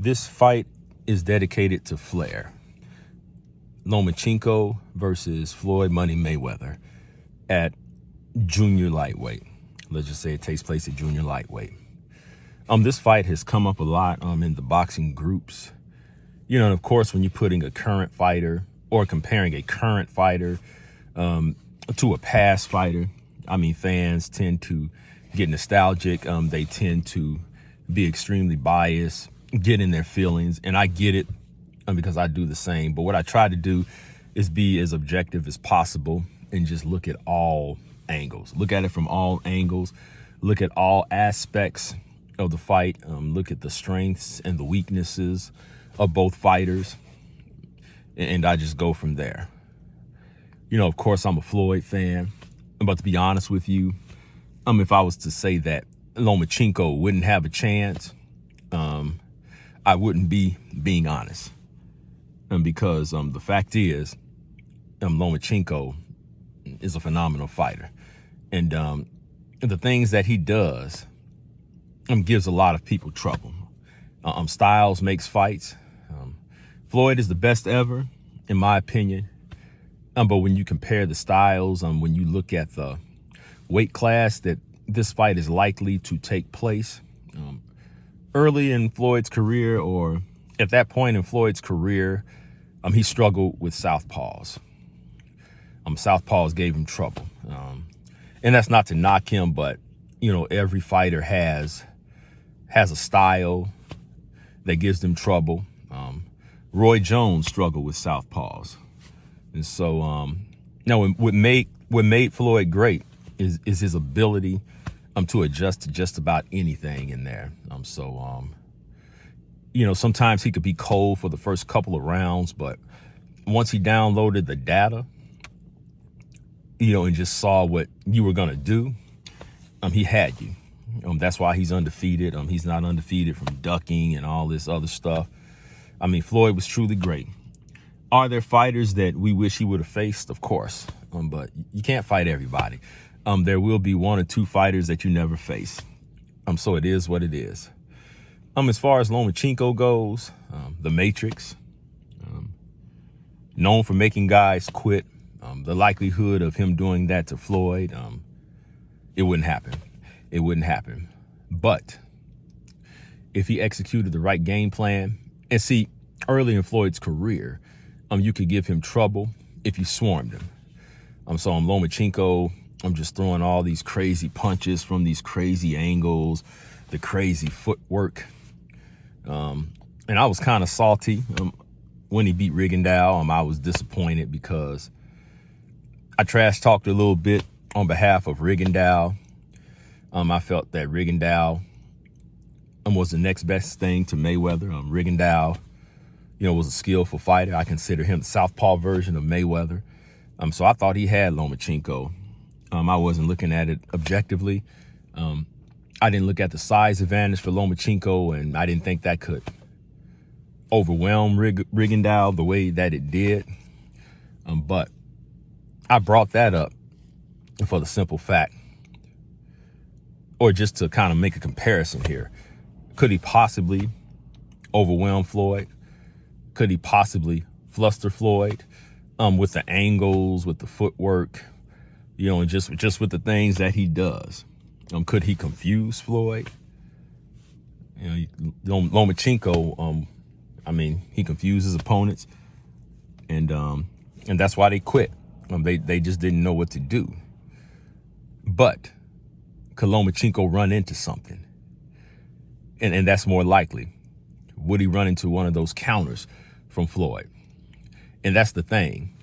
This fight is dedicated to Flair. Lomachenko versus Floyd Money Mayweather at junior lightweight. Let's just say it takes place at junior lightweight. This fight has come up a lot in the boxing groups. And of course, when you're putting a current fighter or comparing a current fighter to a past fighter, fans tend to get nostalgic. They tend to be extremely biased, get in their feelings, and I get it because I do the same. But what I try to do is be as objective as possible and just look at all angles. Look at it from all angles. Look at all aspects of the fight. Look at the strengths and the weaknesses of both fighters. And I just go from there. Of course, I'm a Floyd fan. But to be honest with you, if I was to say that Lomachenko wouldn't have a chance, I wouldn't be being honest. Because the fact is, Lomachenko is a phenomenal fighter. And the things that he does gives a lot of people trouble. Styles makes fights. Floyd is the best ever, in my opinion. But when you compare the styles, when you look at the weight class that this fight is likely to take place, early in Floyd's career, or at that point in Floyd's career, he struggled with southpaws. Southpaws gave him trouble. And that's not to knock him, but, every fighter has a style that gives them trouble. Roy Jones struggled with southpaws. And so, what made Floyd great is his ability to adjust to just about anything in there. Sometimes he could be cold for the first couple of rounds, but once he downloaded the data, and just saw what you were going to do, he had you. That's why he's undefeated. He's not undefeated from ducking and all this other stuff. Floyd was truly great. Are there fighters that we wish he would have faced? Of course. But you can't fight everybody. There will be one or two fighters that you never face. So it is what it is. As far as Lomachenko goes, the Matrix, known for making guys quit. The likelihood of him doing that to Floyd, it wouldn't happen. It wouldn't happen. But if he executed the right game plan, and see, early in Floyd's career, you could give him trouble if you swarmed him. So Lomachenko, I'm just throwing all these crazy punches from these crazy angles, the crazy footwork. And I was kind of salty when he beat Rigondeaux. I was disappointed because I trash talked a little bit on behalf of Rigondeaux. I felt that Rigondeaux was the next best thing to Mayweather. Rigondeaux, was a skillful fighter. I consider him the southpaw version of Mayweather. So I thought he had Lomachenko. I wasn't looking at it objectively. I didn't look at the size advantage for Lomachenko, and I didn't think that could overwhelm Rigondeaux the way that it did. But I brought that up for the simple fact, or just to kind of make a comparison here. Could he possibly overwhelm Floyd? Could he possibly fluster Floyd with the angles, with the footwork, and just with the things that he does? Could he confuse Floyd? Lomachenko, he confuses opponents, and that's why they quit. They just didn't know what to do. But could Lomachenko run into something? And that's more likely. Would he run into one of those counters from Floyd? And that's the thing.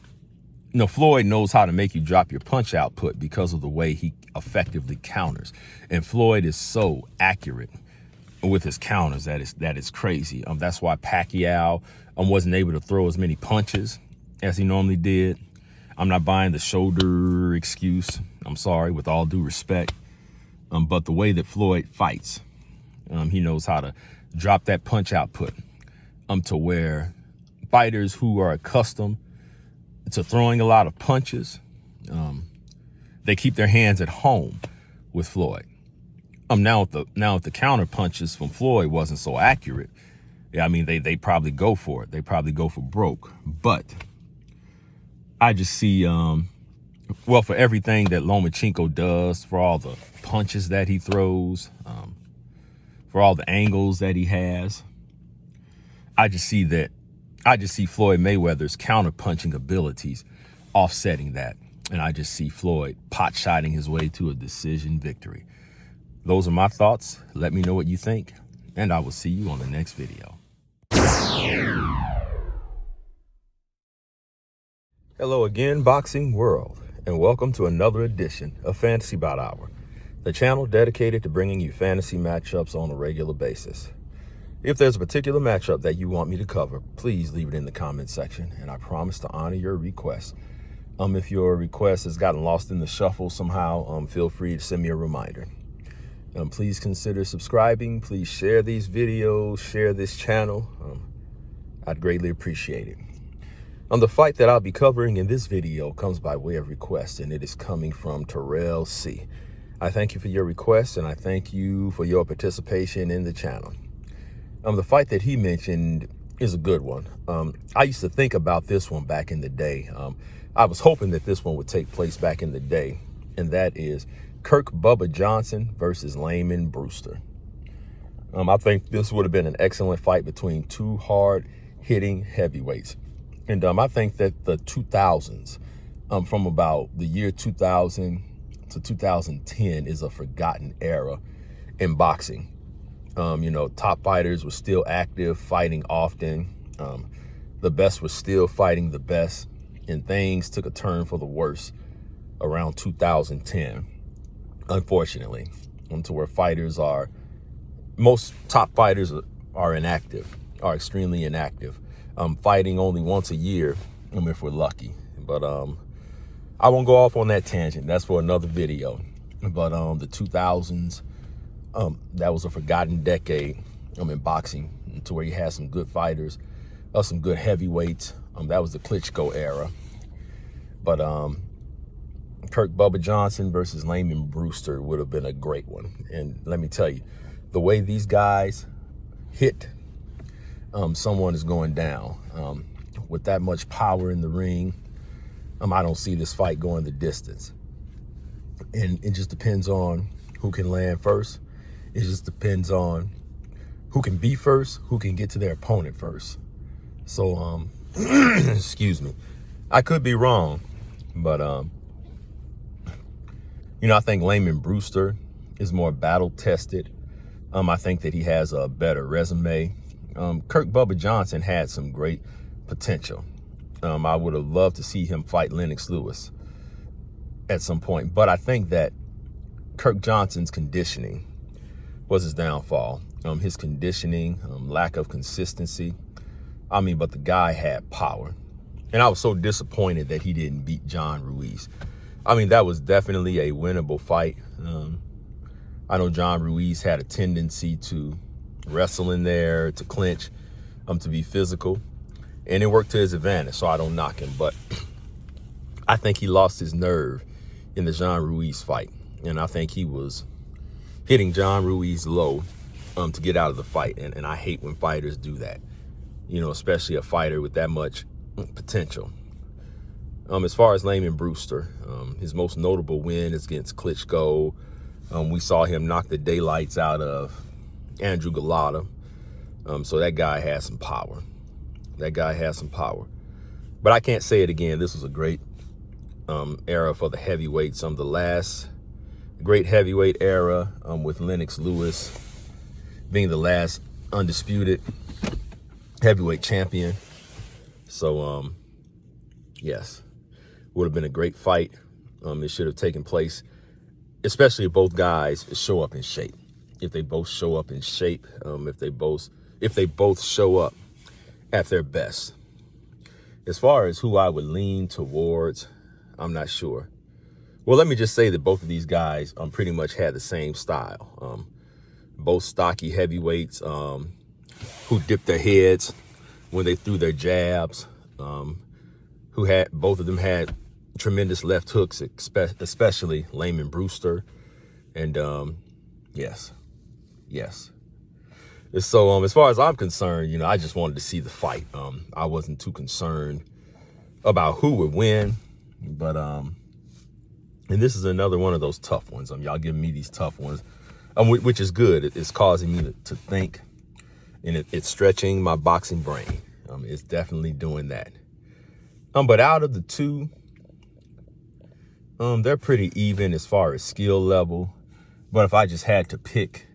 Floyd knows how to make you drop your punch output because of the way he effectively counters. And Floyd is so accurate with his counters that is crazy. That's why Pacquiao wasn't able to throw as many punches as he normally did. I'm not buying the shoulder excuse. I'm sorry, with all due respect. But the way that Floyd fights, he knows how to drop that punch output to where fighters who are accustomed to throwing a lot of punches, they keep their hands at home with Floyd. Now if the counter punches from Floyd wasn't so accurate, Yeah, I mean, they probably go for it. They probably go for broke. But I just see, well, for everything that Lomachenko does, for all the punches that he throws, for all the angles that he has, I just see Floyd Mayweather's counter-punching abilities offsetting that. And I just see Floyd pot-shotting his way to a decision victory. Those are my thoughts. Let me know what you think, and I will see you on the next video. Hello again, boxing world, and welcome to another edition of Fantasy Bout Hour, the channel dedicated to bringing you fantasy matchups on a regular basis. If there's a particular matchup that you want me to cover, please leave it in the comment section, and I promise to honor your request. If your request has gotten lost in the shuffle somehow, feel free to send me a reminder. Please consider subscribing. Please share these videos, share this channel. I'd greatly appreciate it. The fight that I'll be covering in this video comes by way of request, and it is coming from Terrell C. I thank you for your request, and I thank you for your participation in the channel. The fight that he mentioned is a good one. I used to think about this one back in the day. I was hoping that this one would take place back in the day, and that is Kirk Bubba Johnson versus Layman Brewster. I think this would have been an excellent fight between two hard-hitting heavyweights. And I think that the 2000s, from about the year 2000 to 2010, is a forgotten era in boxing. Top fighters were still active, fighting often. The best was still fighting the best, and things took a turn for the worse around 2010, unfortunately, to where most top fighters are inactive, are extremely inactive, fighting only once a year, if we're lucky. But I won't go off on that tangent. That's for another video. But the 2000s, that was a forgotten decade in boxing, to where you had some good fighters, some good heavyweights. That was the Klitschko era. But Kirk Bubba Johnson versus Layman Brewster would have been a great one. And let me tell you, the way these guys hit, someone is going down. With that much power in the ring, I don't see this fight going the distance. And it just depends on who can land first. It just depends on who can be first, who can get to their opponent first. So, excuse me. I could be wrong, but, I think Layman Brewster is more battle-tested. I think that he has a better resume. Kirk Bubba Johnson had some great potential. I would have loved to see him fight Lennox Lewis at some point, but I think that Kirk Johnson's conditioning was his downfall. His conditioning, lack of consistency. But the guy had power. And I was so disappointed that he didn't beat John Ruiz. That was definitely a winnable fight. I know John Ruiz had a tendency to wrestle in there, to clinch, to be physical. And it worked to his advantage, so I don't knock him. But I think he lost his nerve in the John Ruiz fight. And I think he was hitting John Ruiz low to get out of the fight. And I hate when fighters do that, especially a fighter with that much potential. As far as Layman Brewster, his most notable win is against Klitschko. We saw him knock the daylights out of Andrew Galata. So that guy has some power. But I can't say it again. This was a great era for the heavyweights. The last great heavyweight era, with Lennox Lewis being the last undisputed heavyweight champion. So, yes, would have been a great fight. It should have taken place, especially if both guys show up in shape. If they both show up in shape, if they both show up at their best. As far as who I would lean towards, I'm not sure. Well, let me just say that both of these guys pretty much had the same style. Both stocky heavyweights who dipped their heads when they threw their jabs. Both of them had tremendous left hooks, especially Layman Brewster. And yes. So as far as I'm concerned, I just wanted to see the fight. I wasn't too concerned about who would win, but and this is another one of those tough ones. Y'all giving me these tough ones, which is good. It's causing me to think, and it's stretching my boxing brain. It's definitely doing that. But out of the two, they're pretty even as far as skill level. But if I just had to pick,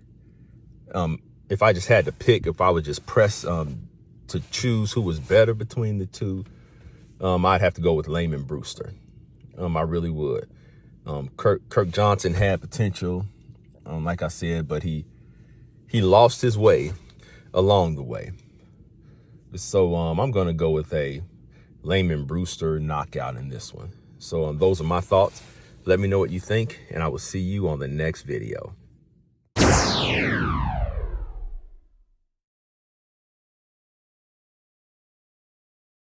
if I would just press to choose who was better between the two, I'd have to go with Layman Brewster. I really would. Kirk Johnson had potential, like I said, but he lost his way along the way. So I'm going to go with a Layman Brewster knockout in this one. So those are my thoughts. Let me know what you think, and I will see you on the next video.